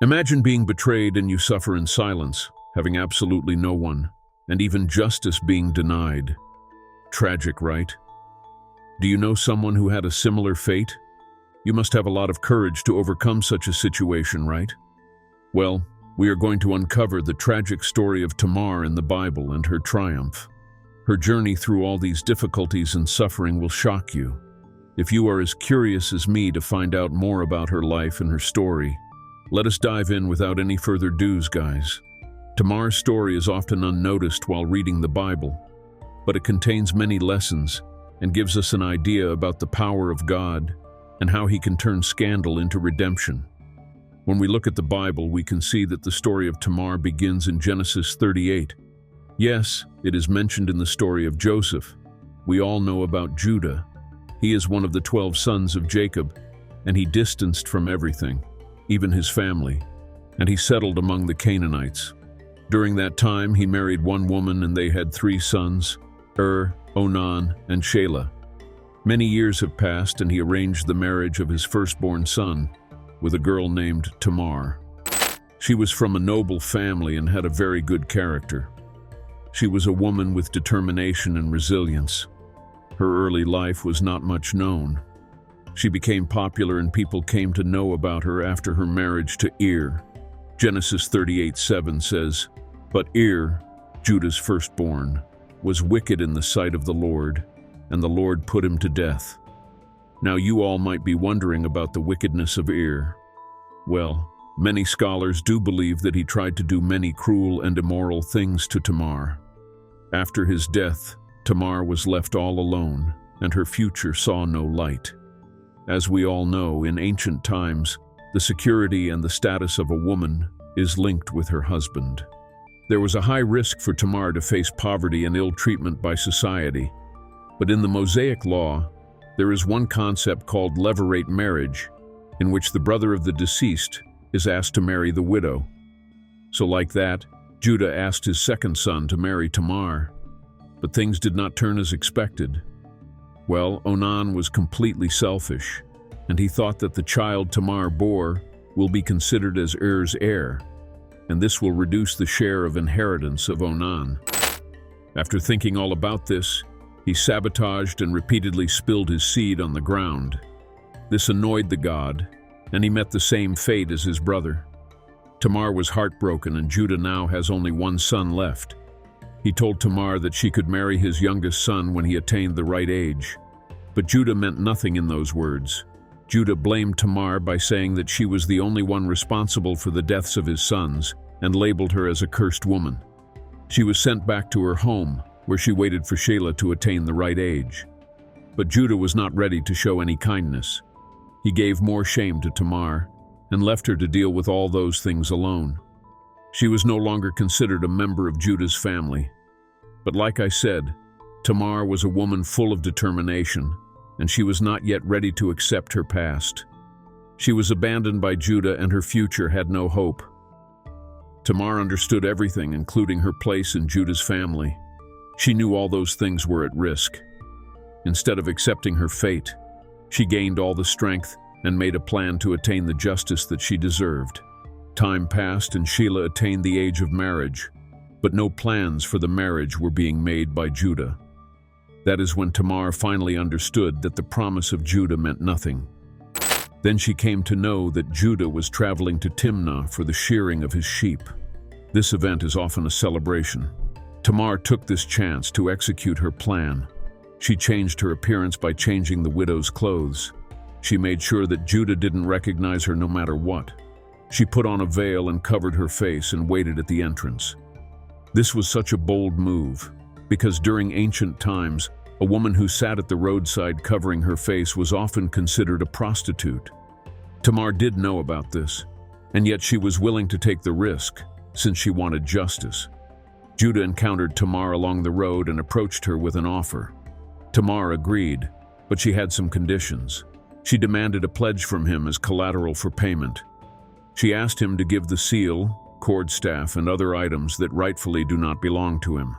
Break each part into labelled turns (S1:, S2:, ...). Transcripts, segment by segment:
S1: Imagine being betrayed and you suffer in silence, having absolutely no one, and even justice being denied. Tragic, right? Do you know someone who had a similar fate? You must have a lot of courage to overcome such a situation, right? Well, we are going to uncover the tragic story of Tamar in the Bible and her triumph. Her journey through all these difficulties and suffering will shock you. If you are as curious as me to find out more about her life and her story, let us dive in without any further do's, guys. Tamar's story is often unnoticed while reading the Bible, but it contains many lessons and gives us an idea about the power of God and how He can turn scandal into redemption. When we look at the Bible, we can see that the story of Tamar begins in Genesis 38. Yes, it is mentioned in the story of Joseph. We all know about Judah. He is one of the 12 sons of Jacob, and he distanced from everything, even his family, and he settled among the Canaanites. During that time, he married one woman and they had 3 sons, Onan, and Shelah. Many years have passed and he arranged the marriage of his firstborn son with a girl named Tamar. She was from a noble family and had a very good character. She was a woman with determination and resilience. Her early life was not much known. She became popular and people came to know about her after her marriage to Genesis 38:7 says, "But Judah's firstborn, was wicked in the sight of the Lord, and the Lord put him to death." Now you all might be wondering about the wickedness of Well, many scholars do believe that he tried to do many cruel and immoral things to Tamar. After his death, Tamar was left all alone, and her future saw no light. As we all know, in ancient times, the security and the status of a woman is linked with her husband. There was a high risk for Tamar to face poverty and ill treatment by society. But in the Mosaic law, there is one concept called levirate marriage, in which the brother of the deceased is asked to marry the widow. So like that, Judah asked his second son to marry Tamar. But things did not turn as expected. Well, Onan was completely selfish, and he thought that the child Tamar bore will be considered as heir, and this will reduce the share of inheritance of Onan. After thinking all about this, he sabotaged and repeatedly spilled his seed on the ground. This annoyed the god, and he met the same fate as his brother. Tamar was heartbroken, and Judah now has only one son left. He told Tamar that she could marry his youngest son when he attained the right age. But Judah meant nothing in those words. Judah blamed Tamar by saying that she was the only one responsible for the deaths of his sons and labeled her as a cursed woman. She was sent back to her home, where she waited for Shelah to attain the right age. But Judah was not ready to show any kindness. He gave more shame to Tamar and left her to deal with all those things alone. She was no longer considered a member of Judah's family. But like I said, Tamar was a woman full of determination, and she was not yet ready to accept her past. She was abandoned by Judah, and her future had no hope. Tamar understood everything, including her place in Judah's family. She knew all those things were at risk. Instead of accepting her fate, she gained all the strength and made a plan to attain the justice that she deserved. Time passed and Shelah attained the age of marriage, but no plans for the marriage were being made by Judah. That is when Tamar finally understood that the promise of Judah meant nothing. Then she came to know that Judah was traveling to Timnah for the shearing of his sheep. This event is often a celebration. Tamar took this chance to execute her plan. She changed her appearance by changing the widow's clothes. She made sure that Judah didn't recognize her no matter what. She put on a veil and covered her face and waited at the entrance. This was such a bold move, because during ancient times, a woman who sat at the roadside covering her face was often considered a prostitute. Tamar did know about this, and yet she was willing to take the risk, since she wanted justice. Judah encountered Tamar along the road and approached her with an offer. Tamar agreed, but she had some conditions. She demanded a pledge from him as collateral for payment. She asked him to give the seal, cord staff, and other items that rightfully do not belong to him.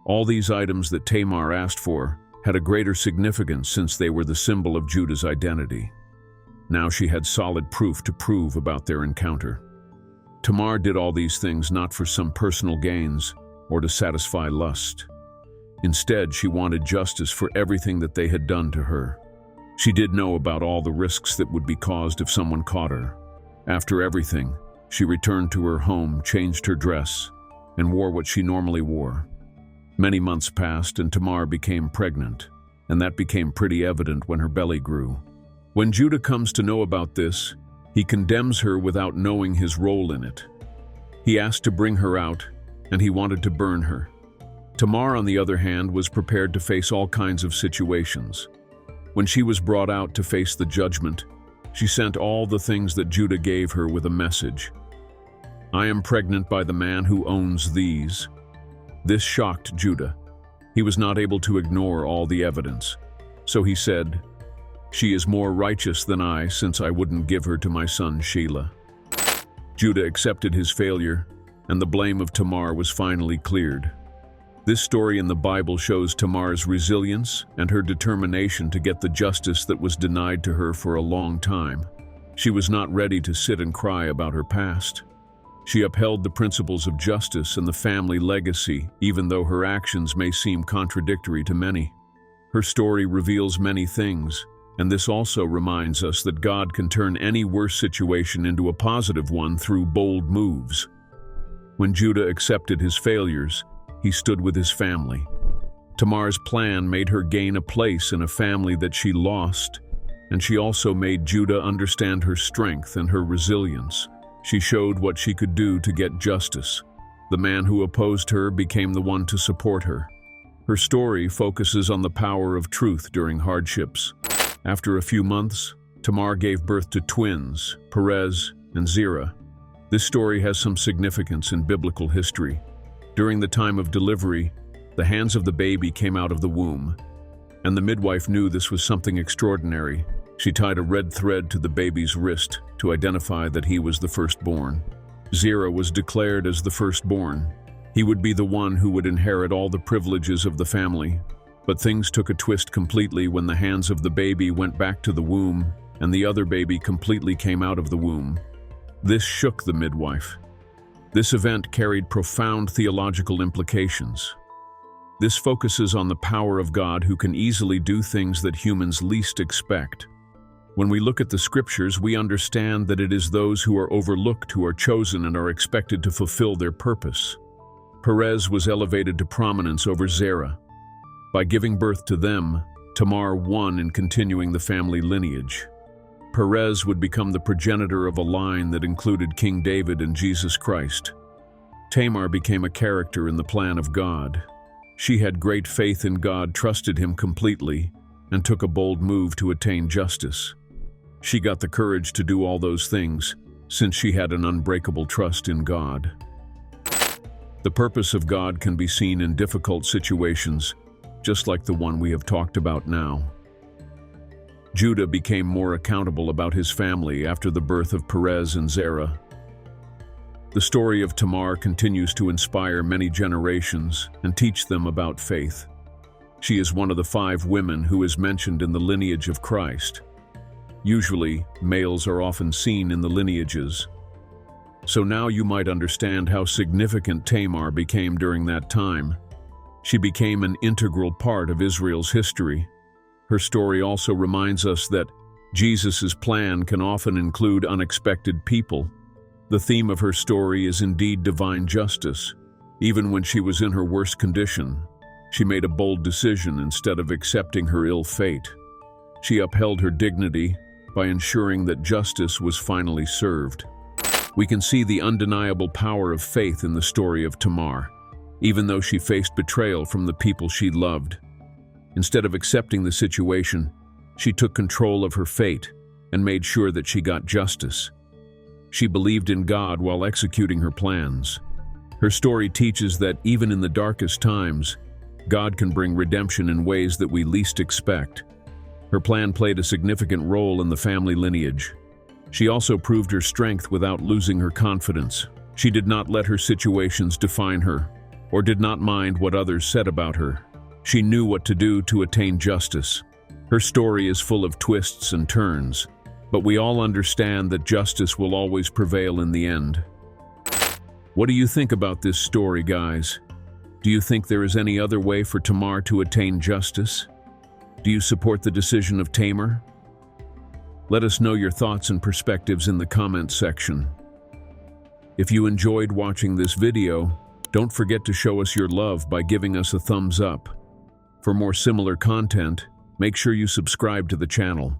S1: All these items that Tamar asked for had a greater significance since they were the symbol of Judah's identity. Now she had solid proof to prove about their encounter. Tamar did all these things not for some personal gains or to satisfy lust. Instead, she wanted justice for everything that they had done to her. She did know about all the risks that would be caused if someone caught her. After everything, she returned to her home, changed her dress, and wore what she normally wore. Many months passed and Tamar became pregnant, and that became pretty evident when her belly grew. When Judah comes to know about this, he condemns her without knowing his role in it. He asked to bring her out, and he wanted to burn her. Tamar, on the other hand, was prepared to face all kinds of situations. When she was brought out to face the judgment, she sent all the things that Judah gave her with a message. "I am pregnant by the man who owns these." This shocked Judah. He was not able to ignore all the evidence. So he said, "She is more righteous than I, since I wouldn't give her to my son Shelah." Judah accepted his failure, and the blame of Tamar was finally cleared. This story in the Bible shows Tamar's resilience and her determination to get the justice that was denied to her for a long time. She was not ready to sit and cry about her past. She upheld the principles of justice and the family legacy, even though her actions may seem contradictory to many. Her story reveals many things, and this also reminds us that God can turn any worse situation into a positive one through bold moves. When Judah accepted his failures, he stood with his family. Tamar's plan made her gain a place in a family that she lost, and she also made Judah understand her strength and her resilience. She showed what she could do to get justice. The man who opposed her became the one to support her. Her story focuses on the power of truth during hardships. After a few months, Tamar gave birth to twins, Perez and Zerah. This story has some significance in biblical history. During the time of delivery, the hands of the baby came out of the womb, and the midwife knew this was something extraordinary. She tied a red thread to the baby's wrist to identify that he was the firstborn. Zerah was declared as the firstborn. He would be the one who would inherit all the privileges of the family. But things took a twist completely when the hands of the baby went back to the womb and the other baby completely came out of the womb. This shook the midwife. This event carried profound theological implications. This focuses on the power of God who can easily do things that humans least expect. When we look at the scriptures, we understand that it is those who are overlooked who are chosen and are expected to fulfill their purpose. Perez was elevated to prominence over Zerah. By giving birth to them, Tamar won in continuing the family lineage. Perez would become the progenitor of a line that included King David and Jesus Christ. Tamar became a character in the plan of God. She had great faith in God, trusted him completely, and took a bold move to attain justice. She got the courage to do all those things, since she had an unbreakable trust in God. The purpose of God can be seen in difficult situations, just like the one we have talked about now. Judah became more accountable about his family after the birth of Perez and Zerah. The story of Tamar continues to inspire many generations and teach them about faith. She is one of the 5 women who is mentioned in the lineage of Christ. Usually, males are often seen in the lineages. So now you might understand how significant Tamar became during that time. She became an integral part of Israel's history. Her story also reminds us that Jesus' plan can often include unexpected people. The theme of her story is indeed divine justice. Even when she was in her worst condition, she made a bold decision instead of accepting her ill fate. She upheld her dignity by ensuring that justice was finally served. We can see the undeniable power of faith in the story of Tamar, even though she faced betrayal from the people she loved. Instead of accepting the situation, she took control of her fate and made sure that she got justice. She believed in God while executing her plans. Her story teaches that even in the darkest times, God can bring redemption in ways that we least expect. Her plan played a significant role in the family lineage. She also proved her strength without losing her confidence. She did not let her situations define her, or did not mind what others said about her. She knew what to do to attain justice. Her story is full of twists and turns, But we all understand that justice will always prevail in the end. What do you think about this story, guys? Do you think there is any other way for Tamar to attain justice? Do you support the decision of Tamar? Let us know your thoughts and perspectives in the comments section. If you enjoyed watching this video, don't forget to show us your love by giving us a thumbs up. For more similar content, make sure you subscribe to the channel.